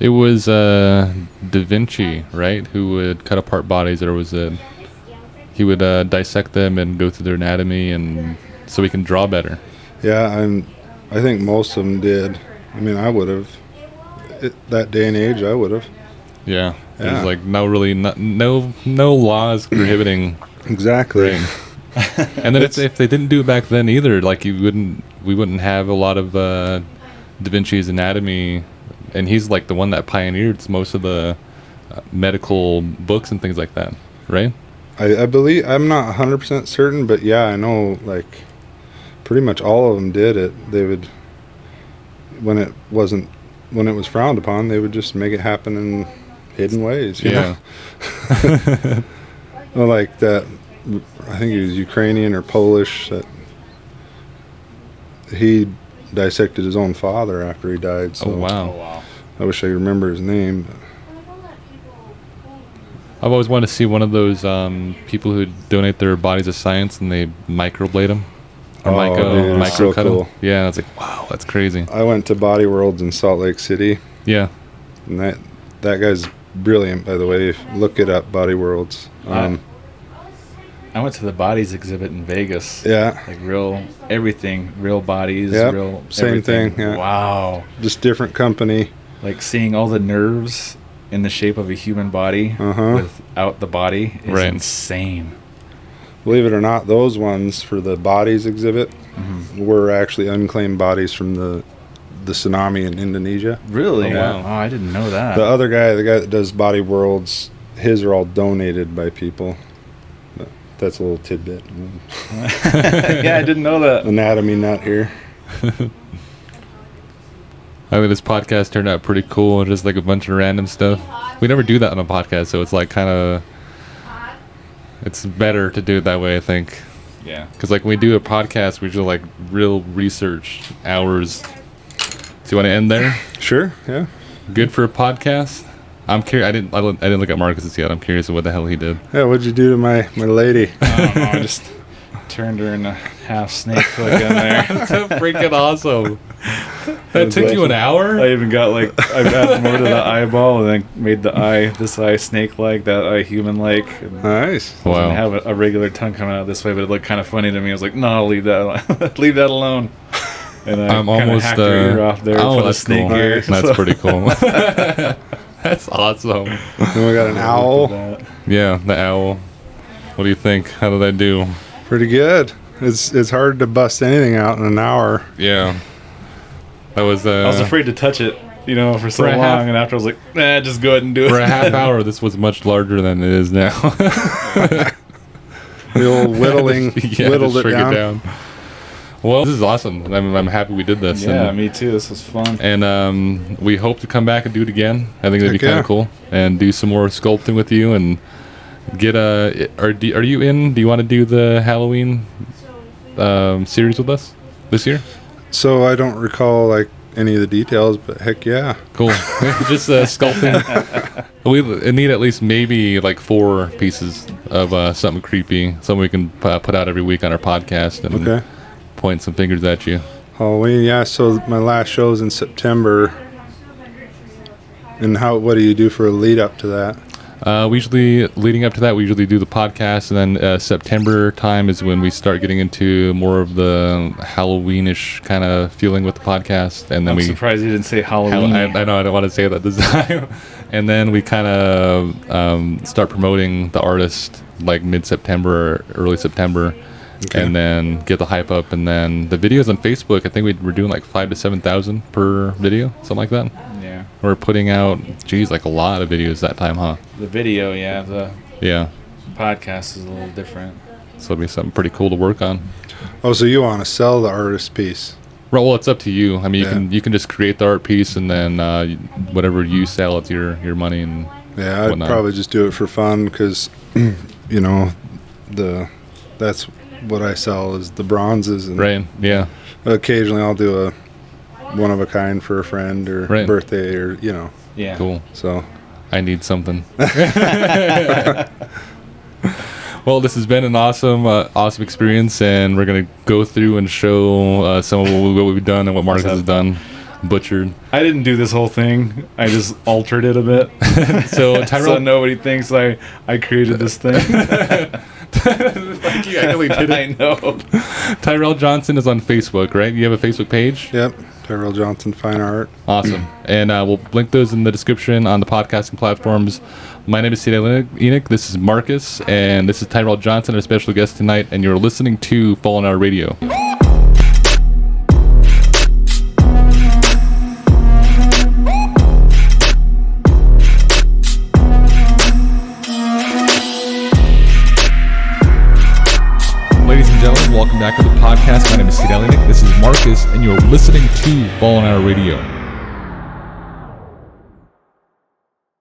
It was Da Vinci, right? Who would cut apart bodies, or was it? He would dissect them and go through their anatomy, and so he can draw better. Yeah, I think most of them did. I mean, I would have. That day and age, I would have. Yeah. There's Yeah. like no laws prohibiting. Exactly. Right. And then if they didn't do it back then either, like we wouldn't have a lot of Da Vinci's anatomy, and he's like the one that pioneered most of the medical books and things like that, right? I believe, I'm not 100% certain, but yeah, I know, like, pretty much all of them did it. They would, when it was frowned upon, they would just make it happen in hidden ways. You Yeah. know? Well, like that, I think he was Ukrainian or Polish, that he dissected his own father after he died. So Oh wow. Oh wow. I wish I could remember his name. But I've always wanted to see one of those people who donate their bodies to science and they microblade them. Or Oh, dude, it's micro so cut cool. them. Yeah, it's like, wow, that's crazy. I went to Body Worlds in Salt Lake City, Yeah. and that guy's brilliant, by the way. Look it up, Body Worlds. I went to the bodies exhibit in Vegas. Yeah, Like everything, real bodies, Yep, real same everything. thing, yeah. Wow. just different company. Like seeing all the nerves in the shape of a human body Uh-huh. without the body is Right. insane. Believe it or not, those ones for the bodies exhibit were actually unclaimed bodies from the tsunami in Indonesia. Really? Oh, wow. Oh, I didn't know that. The other guy, the guy that does Body Worlds, his are all donated by people. But that's a little tidbit. Yeah, I didn't know that. Anatomy nut here. I think this podcast turned out pretty cool. Just like a bunch of random stuff. We never do that on a podcast, so it's like kind of. It's better to do it that way, I think. Yeah. Because like when we do a podcast, we do like real research hours. Do you want to end there? Sure, yeah. Good for a podcast. I'm curious. I didn't look at Marcus's yet. I'm curious of what the hell he did. Yeah, what'd you do to my lady? I don't know. I just turned her in a half snake hook in there. That's freaking awesome. That took you an hour? I even got like I've added more to the eyeball and then made this eye snake-like, that eye human-like. And Nice. I Wow. didn't have a regular tongue coming out this way, but it looked kind of funny to me. I was like, no, I'll leave that leave that alone. And I I'm kind of almost hacked her ear off there oh, for the that's snake cool. ear. That's so- pretty cool. That's awesome. Then we got an owl. That. Yeah, the owl. What do you think? How did that do? Pretty good. It's hard to bust anything out in an hour. Yeah. That was I was afraid to touch it, for so For a long, half- and after I was like, nah, just go ahead and do it. for a half hour. This was much larger than it is now. The old whittling, Yeah, whittled just it shrink down. Well, this is awesome. I'm happy we did this. Yeah, and, me too. This was fun. and we hope to come back and do it again. I think that'd be Heck kind yeah. of cool, and do some more sculpting with you and get a. Are you in? Do you want to do the Halloween series with us this year? So I don't recall like any of the details, but heck yeah. Cool. Just sculpting. We need at least maybe like 4 pieces of something creepy, something we can put out every week on our podcast and Okay. point some fingers at you. Halloween, yeah. So my last show's in September. And what do you do for a lead up to that? We usually, leading up to that, we usually do the podcast, and then September time is when we start getting into more of the Halloweenish kind of feeling with the podcast, and then I'm surprised you didn't say Halloween. I know I don't want to say that this time, and then we kind of start promoting the artist like mid-September, or early September, Okay. and then get the hype up, and then the videos on Facebook. I think we're doing like 5,000 to 7,000 per video, something like that. Yeah. We're putting out, like a lot of videos that time, huh? The video, yeah. The Yeah. podcast is a little different. So it'll be something pretty cool to work on. Oh, so you want to sell the artist piece? Right, well, it's up to you. I mean, Yeah. you can just create the art piece, and then whatever you sell, it's your money. And Yeah, I'd whatnot. probably just do it for fun because, that's what I sell is the bronzes. And right, yeah, occasionally I'll do a one of a kind for a friend or Right. birthday or, Yeah. cool. so. I need something. Well, this has been an awesome experience, and we're gonna go through and show some of what we've done and what Marcus has done. butchered. I didn't do this whole thing. I just altered it a bit. So Tyrel, So nobody thinks I created this thing. like you actually did it. I know. Tyrel Johnson is on Facebook, right? You have a Facebook page? Yep, Tyrel Johnson Fine Art. Awesome. And we'll link those in the description on the podcasting platforms. My name is Cdale and This is Markus, and this is Tyrel Johnson, our special guest tonight, and you're listening to Fallen Hour Radio. Ladies and gentlemen, welcome back to the podcast. My name is Cdale and This is Markus, and you're listening to Fallen Hour Radio.